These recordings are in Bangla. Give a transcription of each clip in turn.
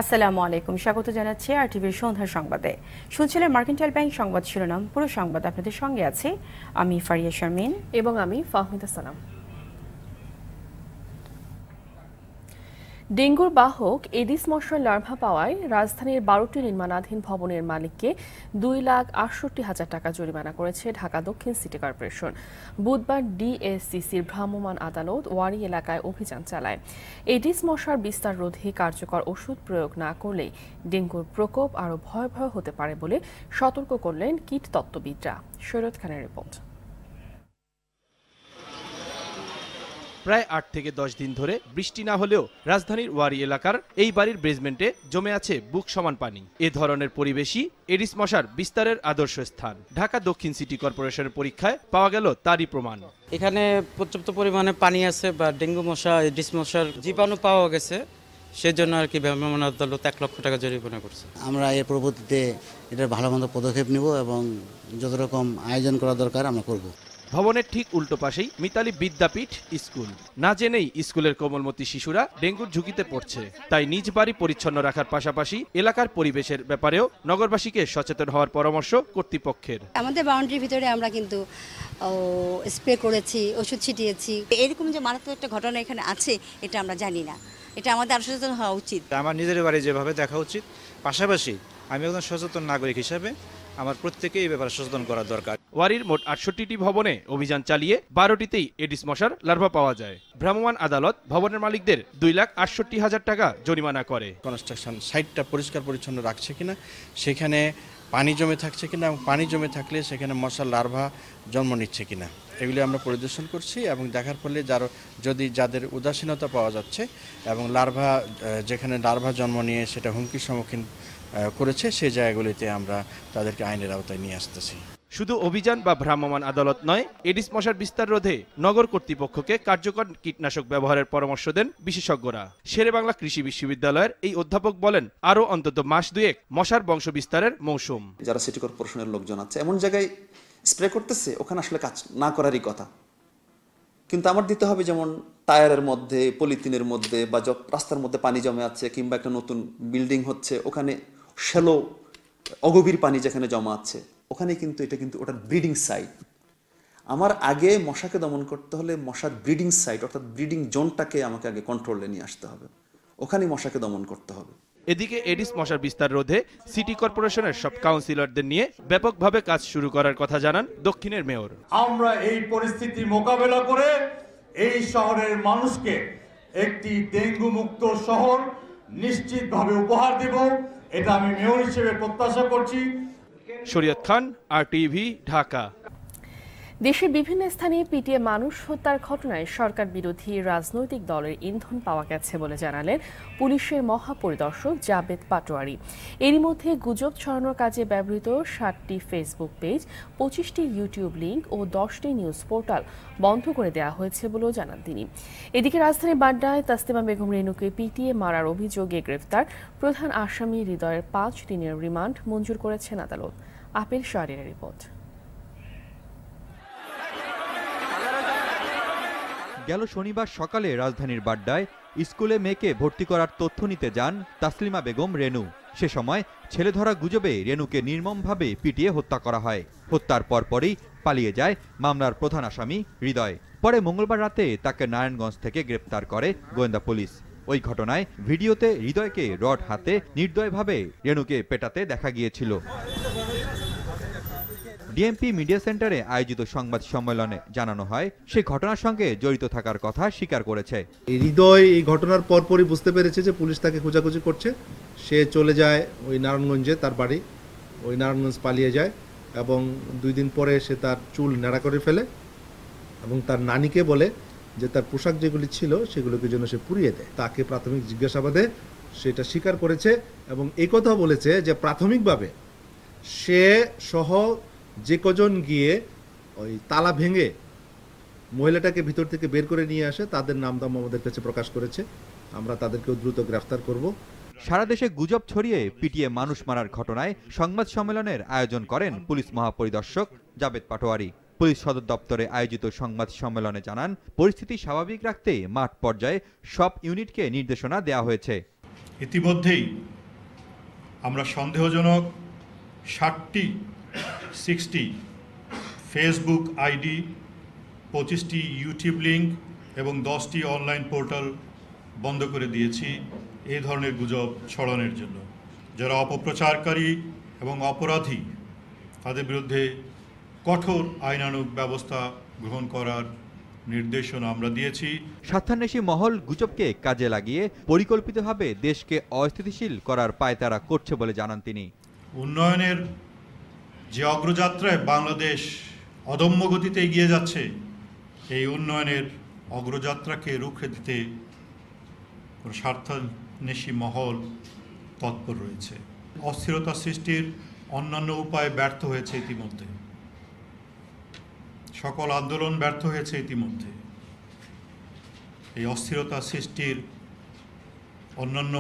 আসসালামু আলাইকুম, স্বাগত জানাচ্ছি আরটিভির সন্ধ্যার সংবাদে। শুনছিলেন মার্কেন্টাইল ব্যাংক সংবাদ শিরোনাম। পুরো সংবাদ আপনাদের সঙ্গে আছে আমি ফারিয়া শারমিন এবং আমি ফাহমিদা সালাম। ডেঙ্গুর বাহক এডিস মশার লার্ভা পাওয়ায় রাজধানীর 12টি নির্মাণাধীন ভবনের মালিককে 2,68,000 টাকা জরিমানা করেছে ঢাকা দক্ষিণ সিটি কর্পোরেশন। বুধবার ডিএসসিসির ভ্রাম্যমাণ আদালত ওয়ারী এলাকায় অভিযান চালায়। এডিস মশার বিস্তার রোধে কার্যকর ওষুধ প্রয়োগ না করলে ডেঙ্গুর প্রকোপ আরও ভয়াবহ হতে পারে বলে সতর্ক করলেন কীটতত্ত্ববিদরা। শরীয়ত খানের রিপোর্ট। প্রায় 8 থেকে 10 দিন ধরে বৃষ্টি না হলেও রাজধানীর ওয়ারী এলাকার এই বাড়ির বেসমেন্টে জমে আছে বুক সমান পানি। এ ধরনের পরিবেশই এডিস মশার বিস্তারের আদর্শ স্থান। ঢাকা দক্ষিণ সিটি কর্পোরেশনের পরীক্ষায় পাওয়া গেল তারই প্রমাণ। এখানে পর্যাপ্ত পরিমাণে পানি আছে বা ডেঙ্গু মশা এডিস মশার জীবাণু পাওয়া গেছে, সেজন্য আর কি ভ্রাম্যমাণ আদালত 1 লক্ষ টাকা জরিমানা করছে। আমরা এর পরবর্তীতে এটার ভালো মন্দ পদক্ষেপ নিব এবং যত রকম আয়োজন করা দরকার আমরা করব। ভবনের ঠিক উল্টো পাশেই মিতালি বিদ্যাপীঠ স্কুল। না জেনেই স্কুলের কোমলমতি শিশুরা ডেঙ্গুর ঝুঁকিতে পড়ছে। তাই নিজ বাড়ি পরিচ্ছন্ন রাখার পাশাপাশি এলাকার পরিবেশের ব্যাপারেও নগরবাসীকে সচেতন হওয়ার পরামর্শ কর্তৃপক্ষের। আমাদের বাউন্ডারির ভিতরে আমরা কিন্তু স্প্রে করেছি, ওষুধ ছিটিয়েছি। এরকম যে মারাত্মক একটা ঘটনা এখানে আছে এটা আমরা জানি না, এটা আমাদের আরো সচেতন হওয়া উচিত। আমার নিজের বাড়ি যেভাবে দেখা উচিত, পাশাপাশি আমি একজন সচেতন নাগরিক হিসাবে আমার প্রত্যেকেই এই ব্যাপারে সচেতন করা দরকার। ওয়ারীর মোট 68টি ভবনে অভিযান চালিয়ে 12টিতেই এডিস মশার লার্ভা পাওয়া যায়। ভ্রাম্যমাণ আদালত ভবনের মালিকদের 2,68,000 টাকা জরিমানা করে। কনস্ট্রাকশন সাইটটা পরিষ্কার পরিচ্ছন্ন রাখছে কিনা, সেখানে পানি জমে থাকছে কিনা, এবং পানি জমে থাকলে সেখানে মশার লার্ভা জন্ম নিচ্ছে কিনা, এগুলি আমরা পরিদর্শন করছি এবং দেখার ফলে যাদের উদাসীনতা পাওয়া যাচ্ছে এবং যেখানে লার্ভা জন্ম নিয়ে সেটা হুমকির সম্মুখীন করেছে, সেই জায়গাগুলিতে আমরা তাদেরকে আইনের আওতায় নিয়ে আসতেছি। শুধু অভিযান বা ভ্রাম্যমাণ আদালত নয়, এডিস মশার বিস্তার রোধে নগর কর্তৃপক্ষকে কার্যকর কীটনাশক ব্যবহারের পরামর্শ দেন বিশেষজ্ঞরা। শেরেবাংলা কৃষি বিশ্ববিদ্যালয়ের এই অধ্যাপক বলেন, আরও অন্তত মাস 2 মশার বংশ বিস্তারের মৌসুম। যারা সিটি কর্পোরেশনের লোকজন আছে এমন জায়গায় স্প্রে করতেছে, ওখানে আসলে কাজ না করারই কথা, কিন্তু আমার দিতে হবে যেমন টায়ারের মধ্যে, পলিথিনের মধ্যে বা রাস্তার মধ্যে পানি জমে আছে কিংবা একটা নতুন বিল্ডিং হচ্ছে, ওখানে শ্যালো অগভীর পানি যেখানে জমা আছে, ওখানে কিন্তু এটা কিন্তু ওটার ব্রিডিং সাইট। আমার আগে মশাকে দমন করতে হলে মশার ব্রিডিং সাইট অর্থাৎ ব্রিডিং জোনটাকে আমাকে আগে কন্ট্রোলে নিয়ে আসতে হবে, ওখানেই মশাকে দমন করতে হবে। এদিকে এডিস মশার বিস্তার রোধে সিটি কর্পোরেশনের সব কাউন্সিলরদের নিয়ে ব্যাপকভাবে কাজ শুরু করার কথা জানান দক্ষিণের মেয়র। আমরা এই পরিস্থিতি মোকাবেলা করে এই শহরের মানুষকে একটি ডেঙ্গু মুক্ত শহর নিশ্চিতভাবে উপহার দেব, এটা আমি মেয়র হিসেবে প্রত্যাশা করছি। শরীয়ত খান, আরটিভি, ঢাকা। দেশের বিভিন্ন স্থানে পিটিয়ে মানুষ হত্যার ঘটনায় সরকার বিরোধী রাজনৈতিক দলের ইন্ধন পাওয়া গেছে বলে জানালেন পুলিশের মহাপরিদর্শক জাবেদ পাটোয়ারি। এরই মধ্যে গুজব ছড়ানোর কাজে ব্যবহৃত 7টি ফেসবুক পেজ, 25টি ইউটিউব লিঙ্ক ও 10টি নিউজ পোর্টাল বন্ধ করে দেওয়া হয়েছে বলেও জানান তিনি। এদিকে রাজধানীর বাড্ডায় তাসলিমা বেগম রেনুকে পিটিয়ে মারার অভিযোগে গ্রেফতার প্রধান আসামি হৃদয়ের 5 দিনের রিমান্ড মঞ্জুর করেছেন আদালত। আপিল শাহরিয়ারের রিপোর্ট। গেল শনিবার সকালে রাজধানীর বাড্ডায় স্কুলে মেয়েকে ভর্তি করার তথ্য নিতে যান তাসলিমা বেগম রেনু। সে সময় ছেলে ধরা গুজবে রেনুকে নির্মমভাবে পিটিয়ে হত্যা করা হয়। হত্যার পরপরই পালিয়ে যায় মামলার প্রধান আসামি হৃদয়। পরে মঙ্গলবার রাতে তাকে নারায়ণগঞ্জ থেকে গ্রেপ্তার করে গোয়েন্দা পুলিশ। ওই ঘটনায় ভিডিওতে হৃদয়কে রড হাতে নির্দয়ভাবে রেনুকে পেটাতে দেখা গিয়েছিল। ডিএমপি মিডিয়া সেন্টারে আয়োজিত সংবাদ সম্মেলনে জানানো হয়, সেই ঘটনার সঙ্গে জড়িত থাকার কথা স্বীকার করেছে। হৃদয় এই ঘটনার পরপরই বুঝতে পেরেছে যে পুলিশ তাকে খোঁজাখুঁজি করছে। সে চলে যায় ওই নারায়ণগঞ্জে, তার বাড়ি ওই নারায়ণগঞ্জ পালিয়ে যায় এবং 2 দিন পরে সে তার চুল নেড়া করে ফেলে এবং তার নানিকে বলে যে তার পোশাক যেগুলি ছিল সেগুলোকে যেন সে পুড়িয়ে দেয়। তাকে প্রাথমিক জিজ্ঞাসাবাদে সেটা স্বীকার করেছে এবং এই কথা বলেছে যে প্রাথমিকভাবে সে সহ যে কজন গিয়ে ওই তালা ভেঙে মহিলাটাকে ভিতর থেকে বের করে নিয়ে আসে তাদের নাম দাম আমাদের কাছে প্রকাশ করেছে। আমরা তাদেরকেও দ্রুত গ্রেফতার করব। সারা দেশে গুজব ছড়িয়ে পিটিয়ে মানুষ মারার ঘটনায় সংবাদ সম্মেলনের আয়োজন করেন পুলিশ মহাপরিদর্শক জাবেদ পাটোয়ারি। পুলিশ সদর দপ্তরে আয়োজিত সংবাদ সম্মেলনে জানান, পরিস্থিতি স্বাভাবিক রাখতে মাঠ পর্যায়ে সব ইউনিটকে নির্দেশনা দেওয়া হয়েছে। ইতিমধ্যেই আমরা সন্দেহজনক 60 ফেসবুক আইডি, 25টি ইউটিউব লিঙ্ক এবং 10টি অনলাইন পোর্টাল বন্ধ করে দিয়েছি এই ধরনের গুজব ছড়ানোর জন্য। যারা অপপ্রচারকারী এবং অপরাধী তাদের বিরুদ্ধে কঠোর আইনানুগ ব্যবস্থা গ্রহণ করার নির্দেশনা আমরা দিয়েছি। স্বার্থান্বেষী মহল গুজবকে কাজে লাগিয়ে পরিকল্পিতভাবে দেশকে অস্থিতিশীল করার পায়তারা করছে বলে জানান তিনি। উন্নয়নের যে অগ্রযাত্রায় বাংলাদেশ অদম্য গতিতে এগিয়ে যাচ্ছে, এই উন্নয়নের অগ্রযাত্রাকে রুখে দিতে স্বার্থান্বেষী মহল তৎপর রয়েছে। অস্থিরতা সৃষ্টির অন্যান্য উপায় ব্যর্থ হয়েছে ইতিমধ্যে, সকল আন্দোলন ব্যর্থ হয়েছে ইতিমধ্যে। এই অস্থিরতা সৃষ্টির অন্যান্য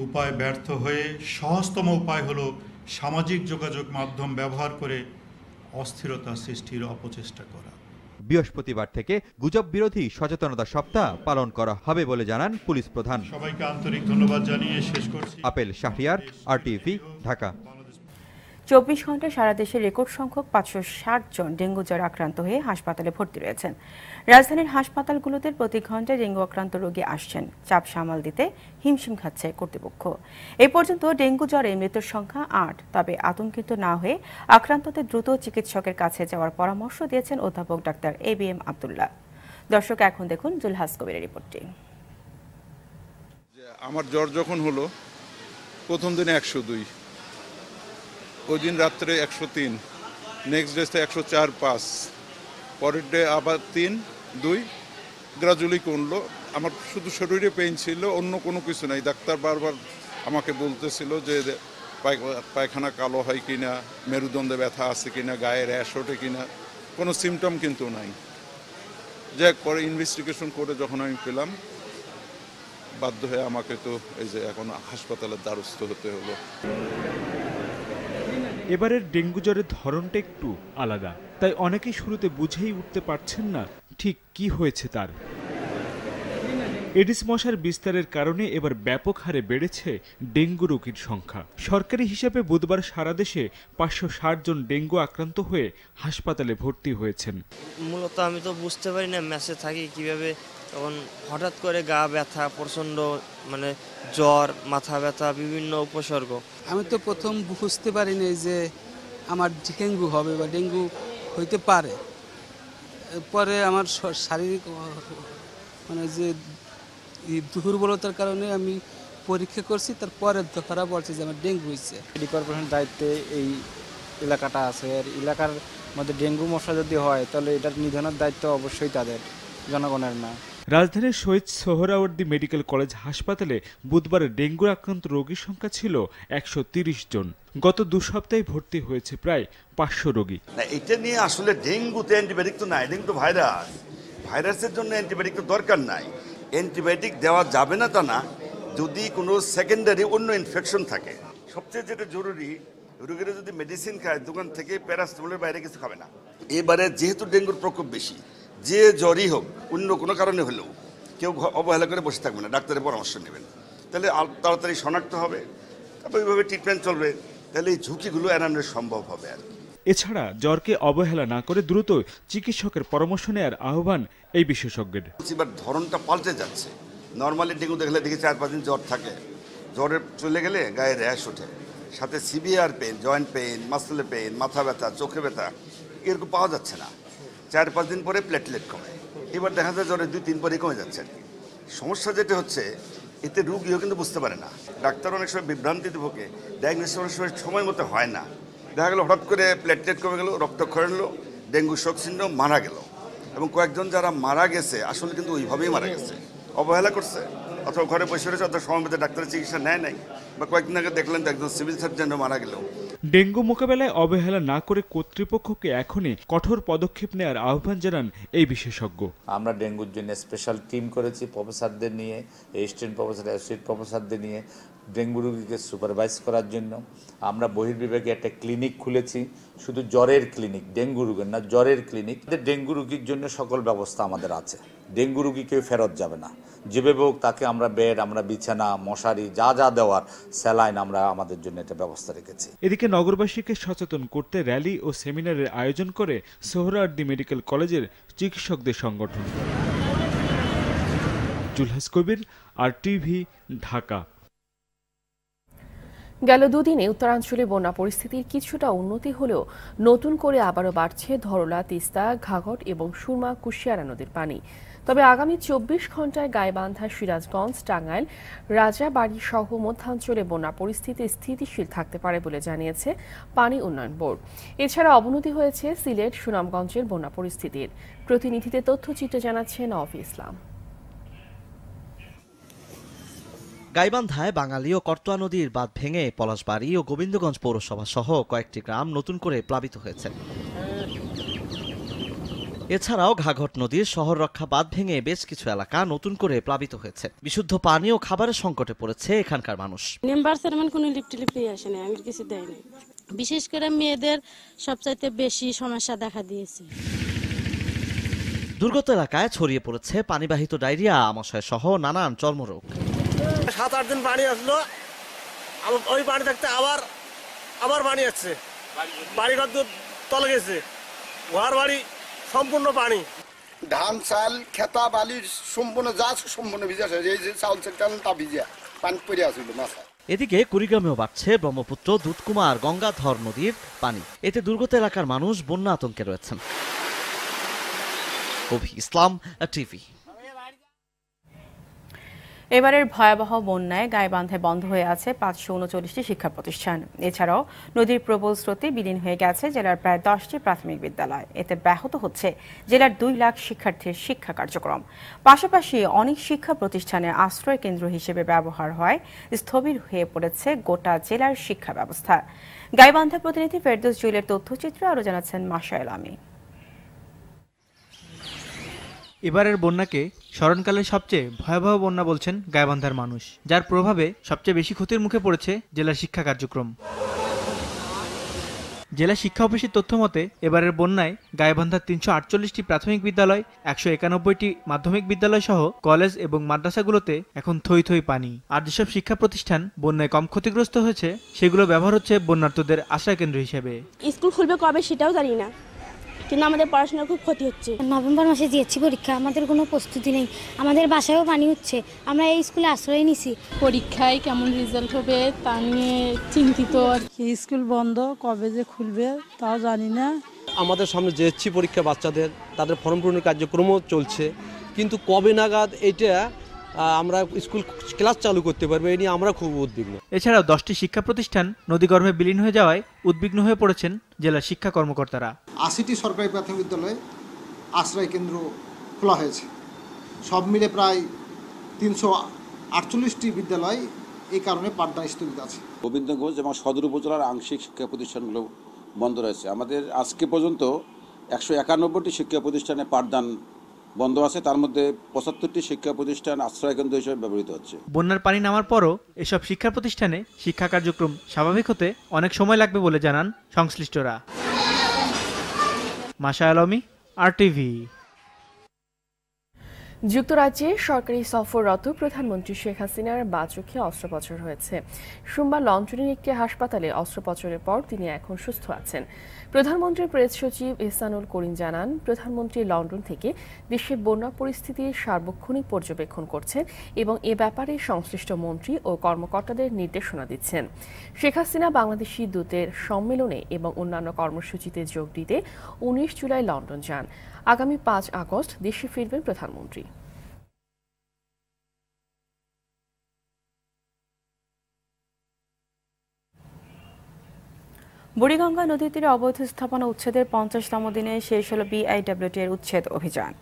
উপায় ব্যর্থ হয়ে সহজতম উপায় হলো সামাজিক যোগাযোগ মাধ্যম ব্যবহার করে অস্থিরতা সৃষ্টির অপচেষ্টা করা। বৃহস্পতিবার থেকে গুজব বিরোধী সচেতনতা সপ্তাহ পালন করা হবে বলে জানান পুলিশ প্রধান। সবাইকে আন্তরিক ধন্যবাদ জানিয়ে শেষ করছি। Apple Shahriar, RTV, Dhaka. 24 ঘন্টায় সারা দেশে রেকর্ড সংখ্যক 560 জন ডেঙ্গু জ্বরে আক্রান্ত হয়ে হাসপাতালে ভর্তি রয়েছেন। রাজধানীর হাসপাতালগুলোতে প্রতি ঘন্টায় ডেঙ্গু আক্রান্ত রোগী আসছেন। চাপ সামাল দিতে হিমশিম খাচ্ছে কর্তৃপক্ষ। এই পর্যন্ত ডেঙ্গু জ্বরে মৃত্যুর সংখ্যা 8। তবে আতঙ্কিত না হয়ে আক্রান্তদের দ্রুত চিকিৎসকের কাছে যাওয়ার পরামর্শ দিয়েছেন অধ্যাপক ডাক্তার ABM আব্দুল্লাহ। দর্শক, এখন দেখুন জুলহাস কবিরের রিপোর্টটি। আমার জ্বর যখন হলো প্রথম দিনে 102, ওই দিন রাত্রে 103, নেক্সট ডেতে 104-5, পরের ডে আবার 3-2, গ্রাজুয়ালি কমলো। আমার শুধু শরীরে পেইন ছিল, অন্য কোনো কিছু নাই। ডাক্তার বারবার আমাকে বলতেছিল যে পায়খানা কালো হয় কিনা, মেরুদণ্ডে ব্যথা আছে কিনা, গায়ে র্যাশ ওঠে কিনা, কোনো সিমটম কিন্তু নাই। যাক, পরে ইনভেস্টিগেশন করে যখন আমি পেলাম, বাধ্য হয়ে আমাকে তো এই যে এখন হাসপাতালের দ্বারস্থ হতে হলো। এবারের ডেঙ্গু জ্বরের ধরনটা একটু আলাদা, তাই অনেকেই শুরুতে বুঝেই উঠতে পারছেন না ঠিক কি হয়েছে তার। এডিস মশার বিস্তারের কারণে এবার ব্যাপক হারে বেড়েছে ডেঙ্গু রোগীর সংখ্যা। সরকারি হিসাবে বুধবার সারা দেশে 560 জন ডেঙ্গু আক্রান্ত হয়ে হাসপাতালে ভর্তি হয়েছেন। মূলত আমি তো বুঝতে পারি না মেসে থাকি কিভাবে, তখন হঠাৎ করে গা ব্যথা, প্রচণ্ড মানে জ্বর, মাথা ব্যথা, বিভিন্ন উপসর্গ। আমি তো প্রথম বুঝতে পারিনি যে আমার ডেঙ্গু হবে বা ডেঙ্গু হইতে পারে। পরে আমার শারীরিক মানে যে দুর্বলতার কারণে আমি পরীক্ষা করছি, তারপরে ধরা পড়ছে যে আমার ডেঙ্গু হয়েছে। সিটি কর্পোরেশনের দায়িত্বে এই এলাকাটা আছে, আর এলাকার মধ্যে ডেঙ্গু মশা যদি হয় তাহলে এটার নিধনের দায়িত্ব অবশ্যই তাদের, জনগণের না। রাজধানীর শহীদ সোহরাওয়ার্দী মেডিকেল কলেজ হাসপাতালে বুধবার ডেঙ্গু আক্রান্ত রোগীর সংখ্যা ছিল 130 জন। গত 2 সপ্তাহে ভর্তি হয়েছে প্রায় 500 রোগী। এটা নিয়ে আসলে ডেঙ্গুতে অ্যান্টিবায়োটিক তো নাই, ডেঙ্গু তো ভাইরাস, ভাইরাসের জন্য অ্যান্টিবায়োটিক তো দরকার নাই। অ্যান্টিবায়োটিক দেওয়া যাবে না তা না, যদি কোনো সেকেন্ডারি অন্য ইনফেকশন থাকে। সবচেয়ে যেটা জরুরি, রোগীরা যদি মেডিসিন খায় দোকান থেকে প্যারাসিটামলের বাইরে কিছু খাবে না। এবারে যেহেতু ডেঙ্গুর প্রকোপ বেশি, যে জ্বরই হোক অন্য কোনো কারণে হলেও কেউ অবহেলা করে বসে থাকবে না, ডাক্তারের পরামর্শ নেবেন, তাহলে তাড়াতাড়ি শনাক্ত হবে, তারপর ওইভাবে ট্রিটমেন্ট চলবে, তাহলে এই ঝুঁকিগুলো এড়ানো সম্ভব হবে আর কি। এছাড়া জ্বরকে অবহেলা না করে দ্রুত চিকিৎসকের পরামর্শ নেওয়ার আহ্বান এই বিশেষজ্ঞের। এবার ধরনটা পাল্টে যাচ্ছে। নর্মালি ডেঙ্গু দেখলে দেখি 4-5 দিন জ্বর থাকে, জ্বরে চলে গেলে গায়ে র্যাশ ওঠে, সাথে সিভিয়ার পেন, জয়েন্ট পেন, মাসলে পেন, মাথা ব্যথা, চোখে ব্যথা, এরকম পাওয়া যাচ্ছে না। 4-5 দিন পরে প্লেটলেট কমে, এবার দেখা যায় জ্বরে 2-3 পরেই কমে যাচ্ছে আর কি। সমস্যা যেটা হচ্ছে, এতে রোগীও কিন্তু বুঝতে পারে না, ডাক্তার অনেক সময় বিভ্রান্তিতে ভোগে, ডায়াগনোসিস অনেক সময় সময় মতো হয় না। দেখা গেল হঠাৎ করে প্লেটলেট কমে গেল, রক্তক্ষরণ হলো, ডেঙ্গু শক সিনড্রোম, মারা গেল। এবং কয়েকজন যারা মারা গেছে আসলে কিন্তু ওইভাবেই মারা গেছে, অবহেলা করছে, অথবা ঘরে বসে রয়েছে, অথবা সময় মতো ডাক্তারের চিকিৎসা নেয় নাই, বা কয়েকদিন আগে দেখলেন তো একজন সিভিল সার্জনও মারা গেল। ডেঙ্গু মোকাবেলায় অবহেলা না করে কর্তৃপক্ষকে এখনই কঠোর পদক্ষেপ নেওয়ার আহ্বান জানান এই বিশেষজ্ঞ। আমরা ডেঙ্গুর জন্য স্পেশাল টিম করেছি, প্রফেসরদের নিয়ে, অ্যাসিস্ট্যান্ট প্রফেসর, অ্যাসোসিয়েট প্রফেসরদের নিয়ে ডেঙ্গু রোগীকে সুপারভাইজ করার জন্য। আমরা বহির্বিভাগে একটা ক্লিনিক খুলেছি, শুধু জ্বরের ক্লিনিক, ডেঙ্গু রোগের না, জ্বরের ক্লিনিক। ডেঙ্গু রোগীর জন্য সকল ব্যবস্থা আমাদের আছে। ডেঙ্গু রোগী কেউ ফেরত যাবে না। যেভাবে হোক তাকে আমরা বেড, আমরা বিছানা, মশারি যা যা দেওয়ার, স্যালাইন আমরা আমাদের জন্য এটা ব্যবস্থা রেখেছি। এদিকে নগরবাসীকে সচেতন করতে র্যালি ও সেমিনারের আয়োজন করে সোহরাওয়ার্দী মেডিকেল কলেজের চিকিৎসকদের সংগঠন। জুলহাস কবির, RTV, ঢাকা। গেল দুদিনে উত্তরাঞ্চলে বন্যা পরিস্থিতির কিছুটা উন্নতি হলেও নতুন করে আবারও বাড়ছে ধরলা, তিস্তা, ঘাঘট এবং সুরমা, কুশিয়ারা নদীর পানি। তবে আগামী 24 ঘন্টায় গাইবান্ধা, সিরাজগঞ্জ, টাঙ্গাইল, রাজাবাড়ী সহ মধ্যাঞ্চলে বন্যা পরিস্থিতি স্থিতিশীল থাকতে পারে বলে জানিয়েছে পানি উন্নয়ন বোর্ড। এছাড়া অবনতি হয়েছে সিলেট, সুনামগঞ্জের বন্যা পরিস্থিতির। প্রতিনিধিদের তথ্যচিত্র জানাচ্ছেন নওয়াফি ইসলাম। গাইবান্ধায় বাঙালি ও করতোয়া নদীর বাঁধ ভেঙে পলাশবাড়ী ও গোবিন্দগঞ্জ পৌরসভা সহ কয়েকটি গ্রাম নতুন করে প্লাবিত হয়েছে। এছাড়াও ঘাঘট নদীর শহর রক্ষা বাঁধ ভেঙে বেশ কিছু এলাকা নতুন করে প্লাবিত হয়েছে। বিশুদ্ধ পানি ও খাবারের সংকটে পড়েছে এখানকার মানুষ। মেম্বার চেয়ারম্যান কোনো লিফটি আসে না, আমি কিছু দেয়নি। বিশেষ করে মেয়েদের সবচাইতে বেশি সমস্যা দেখা দিয়েছে। দুর্গত এলাকায় ছড়িয়ে পড়েছে পানিবাহিত ডায়রিয়া, আমাশয় সহ নানান চর্মরোগ। 7-8 দিন পানি আসলো, ওই পানি থাকতে আবার পানি আসছে, বাড়িঘর তলে গেছে, ঘর বাড়ি সম্পূর্ণ পানি। ধান, চাল, খেতা, বালি সম্পূর্ণ যা সম্পূর্ণ ভিজে আছে, এই যে চাউল তা ভিজে পানি পড়ে আসছিল মাথায়। এদিকে কুড়িগ্রামেও বাড়ছে ব্রহ্মপুত্র, দুধকুমার, গঙ্গাধর নদীর পানি। এতে দুর্গত এলাকার মানুষ বন্যা আতঙ্কে রয়েছেন। অভি ইসলাম, TV। এবারের ভয়াবহ বন্যায় গাইবান্ধায় বন্ধ হয়ে আছে 539টি শিক্ষা প্রতিষ্ঠান। এছাড়াও নদীর প্রবল স্রোতে বিলীন হয়ে গেছে জেলার প্রায় 10টি প্রাথমিক বিদ্যালয়। এতে ব্যাহত হচ্ছে জেলার 2 লাখ শিক্ষার্থীর শিক্ষা কার্যক্রম। পাশাপাশি অনেক শিক্ষা প্রতিষ্ঠানের আশ্রয় কেন্দ্র হিসেবে ব্যবহার হয় স্থবির হয়ে পড়েছে গোটা জেলার শিক্ষা ব্যবস্থা। গাইবান্ধা প্রতিনিধি ফেরদৌস জুয়েলের তথ্যচিত্র আরও জানাচ্ছেন মাশায়েল আলী। এবারের বন্যাকে স্মরণকালের সবচেয়ে ভয়াবহ বন্যা বলছেন গাইবান্ধার মানুষ, যার প্রভাবে সবচেয়ে বেশি ক্ষতির মুখে পড়েছে জেলার শিক্ষা কার্যক্রম। জেলা শিক্ষা অফিসের তথ্য মতে এবারের বন্যায় গাইবান্ধার 348টি প্রাথমিক বিদ্যালয়, 191টি মাধ্যমিক বিদ্যালয় সহ কলেজ এবং মাদ্রাসাগুলোতে এখন থই থই পানি। আর যেসব শিক্ষা প্রতিষ্ঠান বন্যায় কম ক্ষতিগ্রস্ত হয়েছে সেগুলো ব্যবহার হচ্ছে বন্যার্তদের আশ্রয় কেন্দ্র হিসেবে। স্কুল খুলবে কবে সেটাও জানি না, কিন্তু আমাদের পড়াশোনার খুব ক্ষতি হচ্ছে। নভেম্বর মাসে দিয়েছি পরীক্ষা, আমাদের কোনো প্রস্তুতি নেই, আমাদের বাসায়ও পানি হচ্ছে, আমরা এই স্কুলে আশ্রয় নিছি। পরীক্ষায় কেমন রেজাল্ট হবে তা নিয়ে চিন্তিত। স্কুল বন্ধ, কবে যে খুলবে তাও জানি না। আমাদের সামনে JSC পরীক্ষা বাচ্চাদের, তাদের ফর্ম পূরণের কার্যক্রমও চলছে, কিন্তু কবে নাগাদ এটা আমরা স্কুল ক্লাস চালু করতে পারবো এই নিয়ে আমরা খুব উদ্বিগ্ন। এছাড়াও 10টি শিক্ষা প্রতিষ্ঠান নদীগর্ভে বিলীন হয়ে যাওয়ায় উদ্বিগ্ন হয়ে পড়েছেন জেলার শিক্ষা কর্মকর্তারা। 80টি সরকারি প্রাথমিক বিদ্যালয়ে আশ্রয় কেন্দ্র খোলা হয়েছে। সব মিলে প্রায় 348টি বিদ্যালয় এই কারণে পাঠদান স্থগিত আছে। গোবিন্দগঞ্জ এবং সদর উপজেলার আংশিক শিক্ষা প্রতিষ্ঠানগুলো বন্ধ রয়েছে। আমাদের আজকে পর্যন্ত 191টি শিক্ষা প্রতিষ্ঠানে পাঠদান বন্ধ আছে, তার মধ্যে 75টি শিক্ষা প্রতিষ্ঠান আশ্রয় কেন্দ্র হিসেবে ব্যবহৃত হচ্ছে। বন্যার পানি নামার পরও এসব শিক্ষা প্রতিষ্ঠানে শিক্ষা কার্যক্রম স্বাভাবিক হতে অনেক সময় লাগবে বলে জানান সংশ্লিষ্টরা। মাশায়েল আলী, RTV। যুক্তরাজ্যে সরকারি সফররত প্রধানমন্ত্রী শেখ হাসিনার বাচোখে অস্ত্রোপচার হয়েছে। সোমবার লন্ডনের একটি হাসপাতালে অস্ত্রোপচারের পর তিনি এখন সুস্থ আছেন। প্রধানমন্ত্রীর প্রেস সচিব ইহসানুল করিম জানান, প্রধানমন্ত্রী লন্ডন থেকে দেশের বন্যা পরিস্থিতির সার্বক্ষণিক পর্যবেক্ষণ করছেন এবং এ ব্যাপারে সংশ্লিষ্ট মন্ত্রী ও কর্মকর্তাদের নির্দেশনা দিচ্ছেন। শেখ হাসিনা বাংলাদেশি দূতের সম্মেলনে এবং অন্যান্য কর্মসূচিতে যোগ দিতে 19 জুলাই লন্ডন যান। আগামী 5 আগস্ট দেশে ফিরবেন প্রধানমন্ত্রী। বুড়িগঙ্গা নদীর তীরে অবৈধ স্থাপনা উচ্ছেদের 50তম দিনে শেষ হল BIWT এর উচ্ছেদ অভিযান।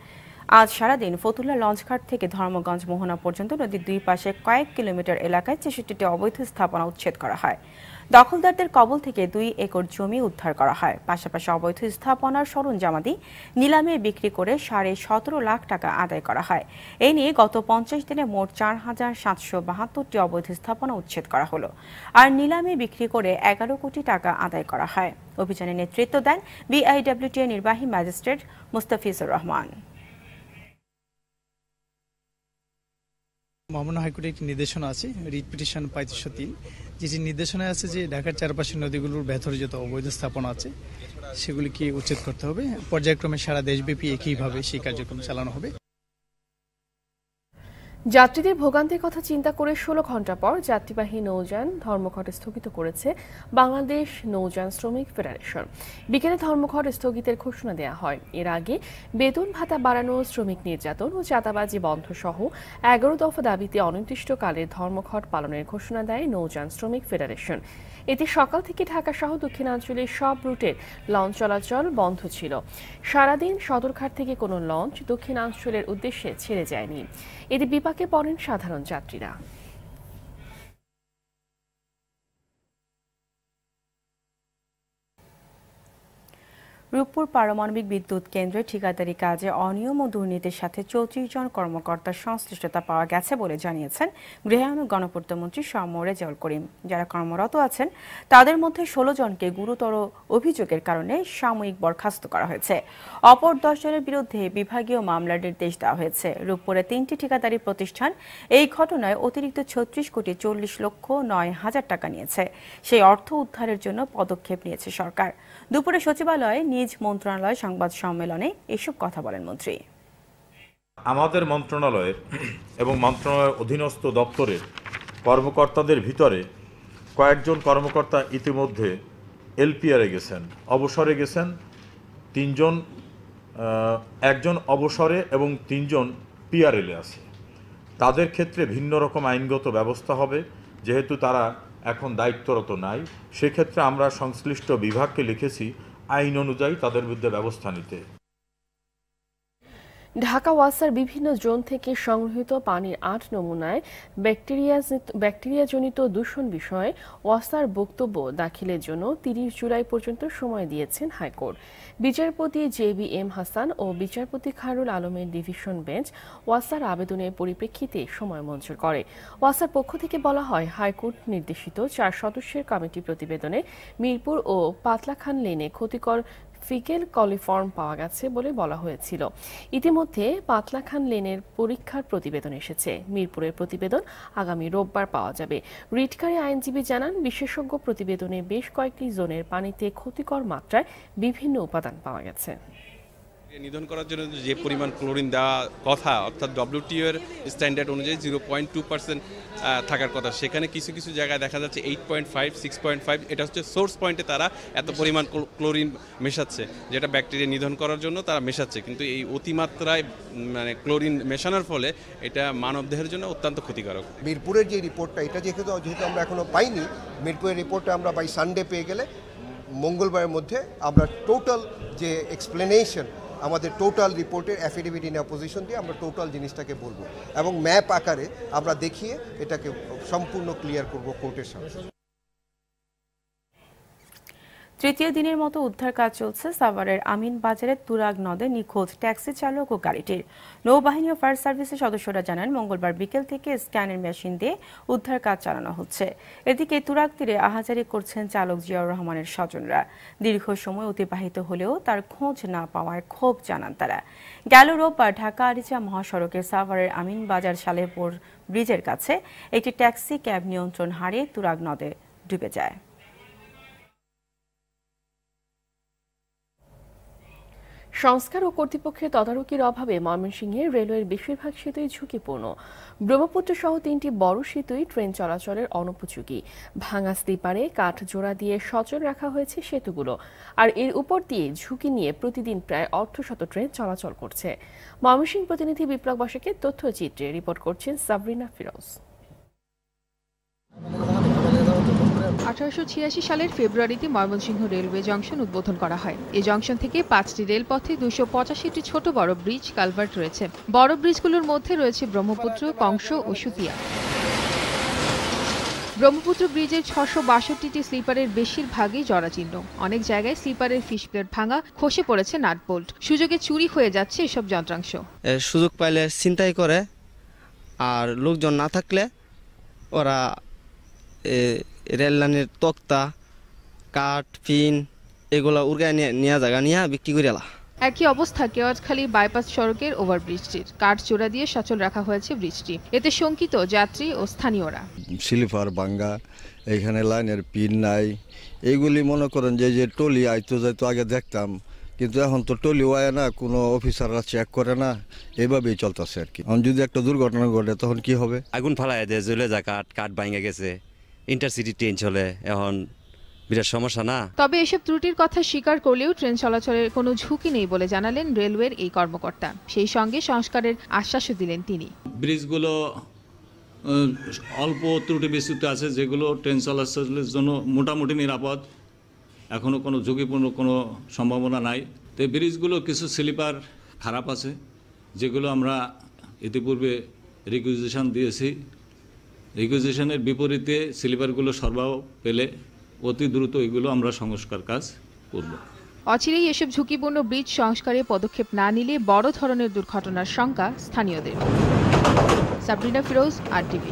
আজ সারাদিন ফতুল্লা লঞ্চঘাট থেকে ধর্মগঞ্জ মোহনা পর্যন্ত নদীর দুই পাশে কয়েক কিলোমিটার এলাকায় 66টি অবৈধ স্থাপনা উচ্ছেদ করা হয়। দখলদারদের কবল থেকে 2 একর জমি উদ্ধার করা হয়। পাশাপাশি অবৈধ স্থাপনার সরঞ্জামাদি নিলামে বিক্রি করে 17.5 লাখ টাকা আদায় করা হয়। এই নিয়ে গত 50 দিনে মোট 4,772টি অবৈধ স্থাপনা উচ্ছেদ করা হলো, আর নিলামে বিক্রি করে 11 কোটি টাকা আদায় করা হয়। অভিযানে নেতৃত্ব দেন BIWT নির্বাহী ম্যাজিস্ট্রেট মুস্তাফিজুর রহমান। মহামান্য হাইকোর্টের একটি নির্দেশনা আছে, রিট পিটিশন 3503, যেটি নির্দেশনায় আছে যে ঢাকার চারপাশের নদীগুলোর ভেতরে যত অবৈধ স্থাপনা আছে সেগুলিকে উচ্ছেদ করতে হবে। পর্যায়ক্রমে সারা দেশব্যাপী একইভাবে সেই কার্যক্রম চালানো হবে। যাত্রীদের ভোগান্তির কথা চিন্তা করে 16 ঘন্টা পর যাত্রীবাহী নৌযান ধর্মঘট স্থগিত করেছে বাংলাদেশ নৌযান শ্রমিক ফেডারেশন। বিকেলে ধর্মঘট স্থগিতের ঘোষণা দেওয়া হয়। এর আগে বেতন ভাতা বাড়ানো, শ্রমিক নির্যাতন ও চাঁদাবাজি বন্ধ সহ 11 দফা দাবিতে অনির্দিষ্টকালের ধর্মঘট পালনের ঘোষণা দেয় নৌযান শ্রমিক ফেডারেশন। এতে সকাল থেকে ঢাকা সহ দক্ষিণাঞ্চলের সব রুটের লঞ্চ চলাচল বন্ধ ছিল। সারাদিন সদরঘাট থেকে কোনো লঞ্চ দক্ষিণাঞ্চলের উদ্দেশ্যে ছেড়ে যায়নি। এতে বিপাকে পড়েন সাধারণ যাত্রীরা। রূপপুর পারমাণবিক বিদ্যুৎ কেন্দ্রে ঠিকাদারি কাজে অনিয়ম ও দুর্নীতির সাথে 34 জন কর্মকর্তার সংশ্লিষ্টতা পাওয়া গেছে বলে জানিয়েছেন গৃহায়ন ও গণপূর্তমন্ত্রী শামীম রেজাউল করিম। যারা কর্মরত আছেন তাদের মধ্যে 16 জনকে গুরুতর অভিযোগের কারণে সাময়িক বরখাস্ত করা হয়েছে। অপর 10 জনের বিরুদ্ধে বিভাগীয় মামলার নির্দেশ দেওয়া হয়েছে। রূপপুরে 3টি ঠিকাদারি প্রতিষ্ঠান এই ঘটনায় অতিরিক্ত 36,40,09,000 টাকা নিয়েছে। সেই অর্থ উদ্ধারের জন্য পদক্ষেপ নিয়েছে সরকার। দুপুরে সচিবালয়ে নিজ মন্ত্রণালয় সংবাদ সম্মেলনে এসব কথা বলেন মন্ত্রী। আমাদের মন্ত্রণালয়ের এবং মন্ত্রণালয়ের অধীনস্থ দপ্তরের কর্মকর্তাদের ভিতরে কয়েকজন কর্মকর্তা ইতিমধ্যে এলপিআরে গেছেন, অবসরে গেছেন। 3 জন, একজন অবসরে এবং 3 জন পিআরএলে আছে। তাদের ক্ষেত্রে ভিন্ন রকম আইনগত ব্যবস্থা হবে, যেহেতু তারা এখন দায়িত্বরত নাই। সেক্ষেত্রে আমরা সংশ্লিষ্ট বিভাগকে লিখেছি আইন অনুযায়ী তাদের বিরুদ্ধে ব্যবস্থা নিতে। ঢাকা ওয়াসার বিভিন্ন জোন থেকে সংগৃহীত পানির 8 নমুনায় ব্যাকটেরিয়াজনিত দূষণ বিষয়ে ওয়াসার বক্তব্য দাখিলের জন্য 30 জুলাই পর্যন্ত সময় দিয়েছেন হাইকোর্ট। বিচারপতি JBM হাসান ও বিচারপতি খায়রুল আলমের ডিভিশন বেঞ্চ ওয়াসার আবেদনের পরিপ্রেক্ষিতে সময় মঞ্জুর করে। ওয়াসার পক্ষ থেকে বলা হয়, হাইকোর্ট নির্দেশিত 4 সদস্যের কমিটি প্রতিবেদনে মিরপুর ও পাতলাখান লেনে ক্ষতিকর ফিকেল কলিফর্ম পাওয়া গেছে বলে বলা হয়েছিল। ইতিমধ্যে পাতলাখান লেনের পরীক্ষার প্রতিবেদন এসেছে। মিরপুরের প্রতিবেদন আগামী রোববার পাওয়া যাবে। রিটকারী আইনজীবী জানান, বিশেষজ্ঞ প্রতিবেদনে বেশ কয়েকটি জোনের পানিতে ক্ষতিকর মাত্রায় বিভিন্ন উপাদান পাওয়া গেছে। নিধন করার জন্য যে পরিমাণ ক্লোরিন দেওয়া কথা, অর্থাৎ WTO এর স্ট্যান্ডার্ড অনুযায়ী 0.2% থাকার কথা, সেখানে কিছু কিছু জায়গায় দেখা যাচ্ছে 8.5, 6.5। এটা হচ্ছে সোর্স পয়েন্টে তারা এত পরিমাণ ক্লোরিন মেশাচ্ছে, যেটা ব্যাকটেরিয়া নিধন করার জন্য তারা মেশাচ্ছে। কিন্তু এই অতিমাত্রায় ক্লোরিন মেশানোর ফলে এটা মানবদেহের জন্য অত্যন্ত ক্ষতিকারক। মিরপুরের যে রিপোর্টটা, এটা যেহেতু আমরা এখনো পাইনি, মিরপুরের রিপোর্টটা আমরা বাই সানডে পেয়ে গেলে মঙ্গলবারের মধ্যে আমরা টোটাল যে এক্সপ্লেনেশন, আমাদের টোটাল রিপোর্টের অ্যাফিডেভিট ইন অপোজিশন দিয়ে আমরা টোটাল জিনিসটাকে বলবো এবং ম্যাপ আকারে আমরা দেখিয়ে এটাকে সম্পূর্ণ ক্লিয়ার করব কোর্টের সামনে। তৃতীয় দিনের মতো উদ্ধার কাজ চলছে সাভারের আমিন বাজারের তুরাগ নদে নিখোঁজ ট্যাক্সি চালক ও গাড়িটির। নৌবাহিনী ও ফায়ার সার্ভিসের সদস্যরা জানান, মঙ্গলবার বিকেল থেকে স্ক্যানের মেশিন দিয়ে উদ্ধার কাজ চালানো হচ্ছে। এদিকে তুরাগ তীরে আহাজারি করছেন চালক জিয়াউর রহমানের স্বজনরা। দীর্ঘ সময় অতিবাহিত হলেও তার খোঁজ না পাওয়ায় ক্ষোভ জানান তারা। গেল রোববার ঢাকা আরিচা মহাসড়কের সাভারের আমিন বাজার সালেহপুর ব্রিজের কাছে একটি ট্যাক্সি ক্যাব নিয়ন্ত্রণ হারিয়ে তুরাগ নদে ডুবে যায়। সংস্কার ও কর্তৃপক্ষের তদারকির অভাবে ময়মনসিংহের রেলওয়ের বেশিরভাগ সেতুই ঝুঁকিপূর্ণ। ব্রহ্মপুত্র সহ 3টি বড় সেতুই ট্রেন চলাচলের অনুপযোগী। ভাঙা স্লিপারে কাঠ জোড়া দিয়ে সচল রাখা হয়েছে সেতুগুলো, আর এর উপর দিয়ে ঝুঁকি নিয়ে প্রতিদিন প্রায় অর্ধশত ট্রেন চলাচল করছে। ময়মনসিংহ প্রতিনিধি বিপ্লব বসাকের তথ্যচিত্রে রিপোর্ট করছেন সাবরিনা ফিরোজ। 1886 সালের ফেব্রুয়ারিতে ময়মনসিংহ রেলওয়ে জংশন উদ্বোধন করা হয়। এই জংশন থেকে 5টি রেলপথে 285টি ছোট বড় ব্রিজ কালভার্ট রয়েছে। বড় ব্রিজগুলোর মধ্যে রয়েছে ব্রহ্মপুত্র, কংস ও সুতিয়া। ব্রহ্মপুত্র ব্রিজের 662টি স্লিপারের বেশিরভাগই জরাজীর্ণ। অনেক জায়গায় স্লিপারের ফিশপ্লেট ভাঙা, খসে পড়েছে নাট বোল্ট। সুযোগে চুরি হয়ে যাচ্ছে এসব যন্ত্রাংশ। সুযোগ পাইলে ছিনতাই করে, আর লোকজন না থাকলে ওরা রেল লাইনের তক্তা, কাঠ, পিন এগুলো উড়গায় নিয়ে জায়গা নিয়ে বিক্রি করে এলা। একই অবস্থা কেওয়াজখালী বাইপাস সড়কের ওভারব্রিজটির কাঠচোরা দিয়ে সচল রাখা হয়েছে ব্রিজটি। এতে শঙ্কিত যাত্রী ও স্থানীয়রা। স্লিপার ভাঙ্গা, এখানে লাইনের পিন নাই, এইগুলি মনে করেন যে টলি আইতো যাইতো আগে দেখতাম, কিন্তু এখন তো টলি আয় না, কোনো অফিসাররা চেক করে না, এভাবেই চলতেছে আর কি। এখন যদি একটা দুর্ঘটনা ঘটে তখন কি হবে? আগুন ফালাই দেয়, জ্বলে যায়, কাঠ ভাঙে গেছে, ইন্টারসিটি ট্রেন চলে, এখন বিরাট সমস্যা না। তবে এসব ত্রুটির কথা স্বীকার করলেও ট্রেন চলাচলের কোনো ঝুঁকি নেই বলে জানালেন রেলওয়ের এই কর্মকর্তা। সেই সঙ্গে সংস্কারের আশ্বাসও দিলেন তিনি। ব্রিজগুলো অল্প ত্রুটি বিস্তৃত আছে, যেগুলো ট্রেন চলাচলের জন্য মোটামুটি নিরাপদ, এখনও কোনো ঝুঁকিপূর্ণ কোনো সম্ভাবনা নাই। তো এই ব্রিজগুলো কিছু স্লিপার খারাপ আছে, যেগুলো আমরা ইতিপূর্বে রিকুইজিশন দিয়েছি। রিকুইজিশনের বিপরীতে স্লিপারগুলো সরবরাহ পেলে অতি দ্রুত এগুলো আমরা সংস্কার কাজ করব। অচিরেই এসব ঝুঁকিপূর্ণ ব্রিজ সংস্কারে পদক্ষেপ না নিলে বড় ধরনের দুর্ঘটনার শঙ্কা স্থানীয়দের। সাবরিনা ফিরোজ, RTV।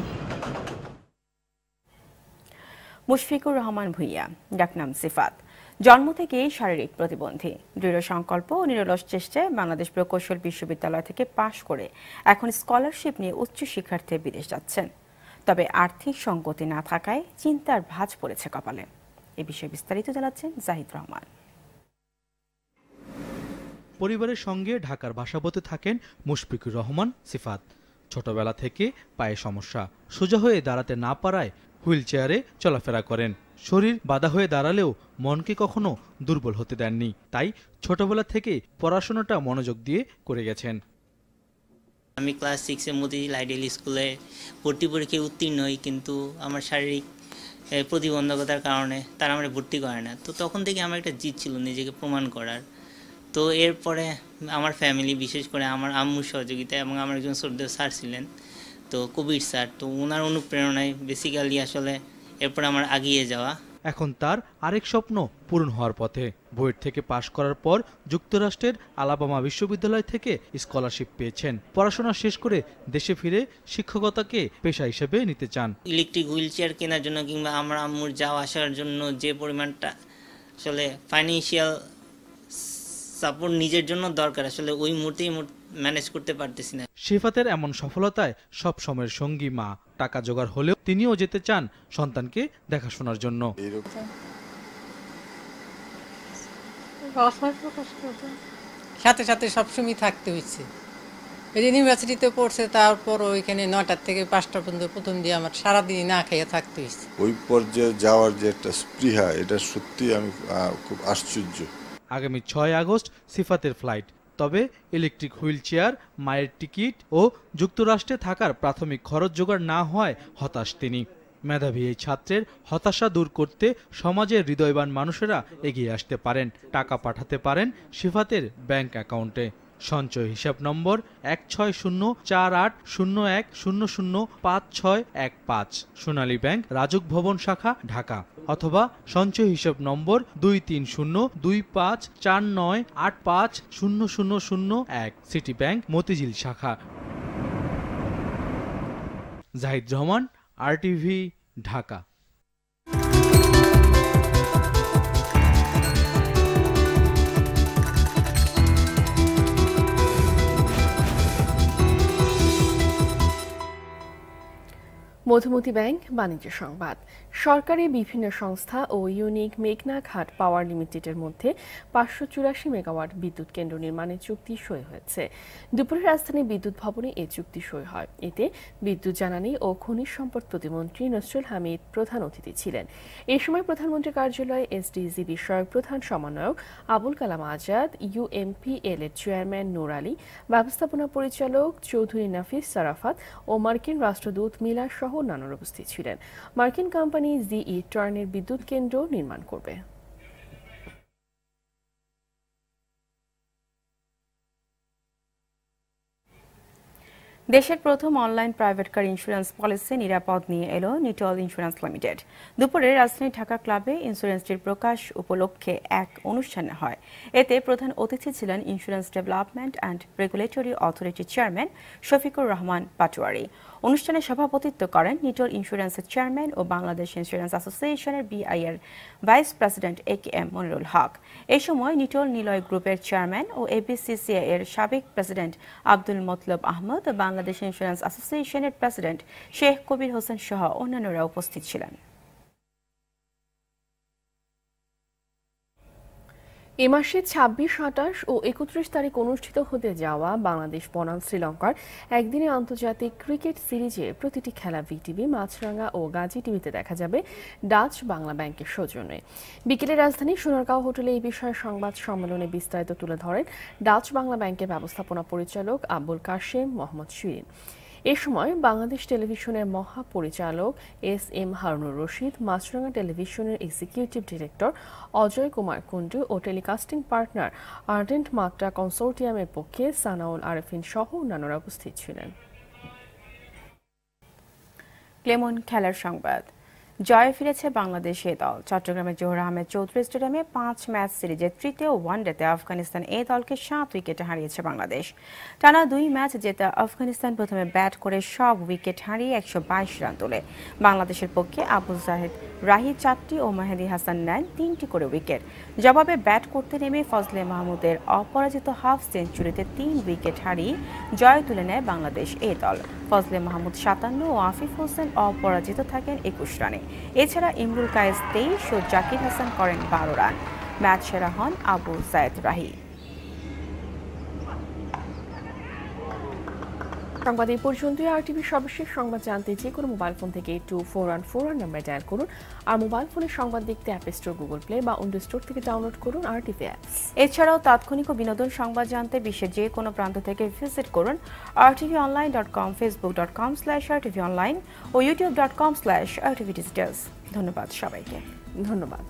মুশফিকুর রহমান ভুইয়া, ডাকনাম সিফাত, জন্ম থেকেই শারীরিক প্রতিবন্ধী। দৃঢ় সংকল্প ও নিরলস চেষ্টায় বাংলাদেশ প্রকৌশল বিশ্ববিদ্যালয় থেকে পাশ করে এখন স্কলারশিপ নিয়ে উচ্চ শিক্ষার্থী বিদেশ যাচ্ছেন। তবে আর্থিক সঙ্গতি না থাকায় চিন্তার ভাঁজ পড়েছে কপালে। এ বিষয়ে বিস্তারিত জানাচ্ছেন জাহিদ রহমান। পরিবারের সঙ্গে ঢাকার বাসাবোতে থাকেন মুশফিকুর রহমান সিফাত। ছোটবেলা থেকে পায়ে সমস্যা, সোজা হয়ে দাঁড়াতে না পারায় হুইল চেয়ারে চলাফেরা করেন। শরীর বাধা হয়ে দাঁড়ালেও মনকে কখনো দুর্বল হতে দেননি, তাই ছোটবেলা থেকেই পড়াশোনাটা মনোযোগ দিয়ে করে গেছেন। আমি ক্লাস 6-এ মতিঝিল আইডিয়াল স্কুলে ভর্তি পরীক্ষায় উত্তীর্ণ হই, কিন্তু আমার শারীরিক প্রতিবন্ধকতার কারণে তারা আমার ভর্তি করে না। তো তখন থেকে আমার একটা জিদ ছিল নিজেকে প্রমাণ করার। তো এরপরে আমার ফ্যামিলি, বিশেষ করে আমার আম্মুর সহযোগিতা এবং আমার একজন শ্রদ্ধেয় স্যার ছিলেন, তো কবির স্যার, তো ওনার অনুপ্রেরণায় বেসিক্যালি আসলে এরপর আমার এগিয়ে যাওয়া। এখন তার আরেক স্বপ্ন পূরণ হওয়ার পথে। বুয়েট থেকে পাশ করার পর যুক্তরাষ্ট্রের আলাবামা বিশ্ববিদ্যালয় থেকে স্কলারশিপ পেয়েছেন। পড়াশোনা শেষ করে দেশে ফিরে শিক্ষকতাকে পেশা হিসেবে নিতে চান। ইলেকট্রিক হুইল চেয়ার কেনার জন্য কিংবা আমার আম্মুর যাওয়া আসার জন্য যে পরিমাণটা আসলে ফাইন্যান্সিয়াল সাপোর্ট নিজের জন্য দরকার, আসলে ওই মুহূর্তেই ম্যানেজ করতে পারতেছি না। সিফাতের এমন সফলতায় সব সময়ের সঙ্গী মা। টাকা জোগাড় হলেও তিনিও যেতে চান সন্তানকে দেখাশোনার জন্য। সাথে সাথে সবসময় থাকতে হচ্ছে। ইউনিভার্সিটিতে পড়ছে, তারপর ওইখানে 9টা থেকে 5টা পর্যন্ত প্রথম দিয়ে আমার সারাদিন না খাইয়া থাকতে হচ্ছে। ওই পর্যায়ে যাওয়ার যে একটা স্পৃহা, এটা সত্যি আমি খুব আশ্চর্য। আগামী 6 আগস্ট সিফাতের ফ্লাইট। তবে ইলেকট্রিক হুইল চেয়ার, মায়ের টিকিট ও যুক্তরাষ্ট্রে থাকার প্রাথমিক খরচ জোগাড় না হয় হতাশ তিনি। মেধাবী এই ছাত্রের হতাশা দূর করতে সমাজের হৃদয়বান মানুষেরা এগিয়ে আসতে পারেন। টাকা পাঠাতে পারেন সিফাতের ব্যাংক অ্যাকাউন্টে। সঞ্চয় হিসাব নম্বর 1604800005615, সোনালী ব্যাংক, রাজুক ভবন শাখা, ঢাকা। অথবা সঞ্চয় হিসাব নম্বর 23025498500001, সিটি ব্যাংক, মতিঝিল শাখা। জাহিদ রহমান, RTV, ঢাকা। মধুমতি ব্যাংক বাণিজ্য সংবাদ। সরকারি বিভিন্ন সংস্থা ও ইউনিক মেঘনা ঘাট পাওয়ার লিমিটেডের মধ্যে 584 মেগাওয়াট বিদ্যুৎ কেন্দ্র নির্মাণের চুক্তি সই হয়েছে। দুপুরে রাজধানী বিদ্যুৎ ভবনে এই চুক্তি সই হয়। এতে বিদ্যুৎ, জ্বালানি ও খনিজ সম্পদ প্রতিমন্ত্রী নসরুল হামিদ প্রধান অতিথি ছিলেন। এই সময় প্রধানমন্ত্রীর কার্যালয়ে SDG বিষয়ক প্রধান সমন্বয়ক আবুল কালাম আজাদ, UMPL এর চেয়ারম্যান নূর আলী, ব্যবস্থাপনা পরিচালক চৌধুরী নাফিস সারাফাত ও মার্কিন রাষ্ট্রদূত মিলার সহ অন্যান্যরা উপস্থিত ছিলেন। মার্কিন কোম্পানি GE টার্নের বিদ্যুৎ কেন্দ্র নির্মাণ করবে। দেশের প্রথম online private car insurance policy নিরাপদ নিয়ে এলো নিটল ইন্স্যুরেন্স লিমিটেড। দুপুরে রাজধানী ঢাকা ক্লাবে ইন্স্যুরেন্সটির প্রকাশ উপলক্ষে এক অনুষ্ঠান হয়। এতে প্রধান অতিথি ছিলেন ইন্স্যুরেন্স ডেভেলপমেন্ট অ্যান্ড রেগুলেটরি অথরিটির চেয়ারম্যান শফিকুর রহমান পাটোয়ারি। অনুষ্ঠানে সভাপতিত্ব করেন নিটল ইন্স্যুরেন্সের চেয়ারম্যান ও বাংলাদেশ ইন্স্যুরেন্স অ্যাসোসিয়েশনের বিআইএর vice president AKM Monirul Haque. এই সময় নিটল নিলয় গ্রুপের চেয়ারম্যান ও ABCCI এর সাবেক প্রেসিডেন্ট আব্দুল মতলব আহমদ, বাংলাদেশ ইন্স্যুরেন্স অ্যাসোসিয়েশনের প্রেসিডেন্ট শেখ কবির হোসেন সহ অন্যান্যরা উপস্থিত ছিলেন। এ মাসে ২৬, ২৮ ও ৩১ তারিখ অনুষ্ঠিত হতে যাওয়া বাংলাদেশ বনাম শ্রীলঙ্কার একদিনের আন্তর্জাতিক ক্রিকেট সিরিজে প্রতিটি খেলা ভিটিভি, মাছরাঙ্গা ও গাজী টিভিতে দেখা যাবে ডাচ বাংলা ব্যাংকের সৌজন্যে। বিকেলে রাজধানী সোনারগাঁও হোটেলে এই বিষয়ে সংবাদ সম্মেলনে বিস্তারিত তুলে ধরেন ডাচ বাংলা ব্যাংকের ব্যবস্থাপনা পরিচালক আবুল কাশেম মোহাম্মদ শিরিন। এ সময় বাংলাদেশ টেলিভিশনের মহাপরিচালক SM হারুনুর রশিদ, মাছরাঙ্গা টেলিভিশনের এক্সিকিউটিভ ডিরেক্টর অজয় কুমার কুন্ডু ও টেলিকাস্টিং পার্টনার আর্ডেন্ট মাত্রা কনসোর্টিয়ামের পক্ষে সানাউল আরেফিন সহ অন্যান্যরা উপস্থিত ছিলেন। ক্লেমন খেলার সংবাদ। জয়ে ফিরেছে বাংলাদেশ এ দল। চট্টগ্রামের জোহর আহমেদ চৌধুরী স্টেডিয়ামে 5 ম্যাচ সিরিজের তৃতীয় ওয়ানডেতে আফগানিস্তান এ দলকে 7 উইকেটে হারিয়েছে বাংলাদেশ। টানা 2 ম্যাচ জেতা আফগানিস্তান প্রথমে ব্যাট করে সব উইকেট হারিয়ে 122 রান তোলে। বাংলাদেশের পক্ষে আবু জাহেদ রাহি 4টি ও মেহেদী হাসান নেন 3টি করে উইকেট। জবাবে ব্যাট করতে নেমে ফজলে মাহমুদের অপরাজিত হাফ সেঞ্চুরিতে 3 উইকেট হারিয়ে জয় তুলে নেয় বাংলাদেশ এ দল। ফজলে মাহমুদ 57 ও আফিফ হোসেন অপরাজিত থাকেন 21 রানে। এছাড়া ইমরুল কায়েস 23 ও জাকির হাসান করেন 12 রান। ম্যাচ সেরা হন আবু জায়েদ রাহি। সংবাদ এই পর্যন্তই। RTV সর্বশেষ সংবাদ জানতে যে কোনো মোবাইল ফোন থেকে 2414 নাম্বার ডায়াল করুন। আর মোবাইল ফোনের সংবাদ দেখতে অ্যাপ স্টোর, গুগল প্লে বা উইন্ডোজ স্টোর থেকে ডাউনলোড করুন RTV অ্যাপস। এছাড়াও তাৎক্ষণিক ও বিনোদন সংবাদ জানতে বিশ্বের যে কোনো প্রান্ত থেকে ভিজিট করুন rtvonline.com, facebook.com/rtvonline ও youtube.com/rtvdigitals। ধন্যবাদ সবাইকে। ধন্যবাদ।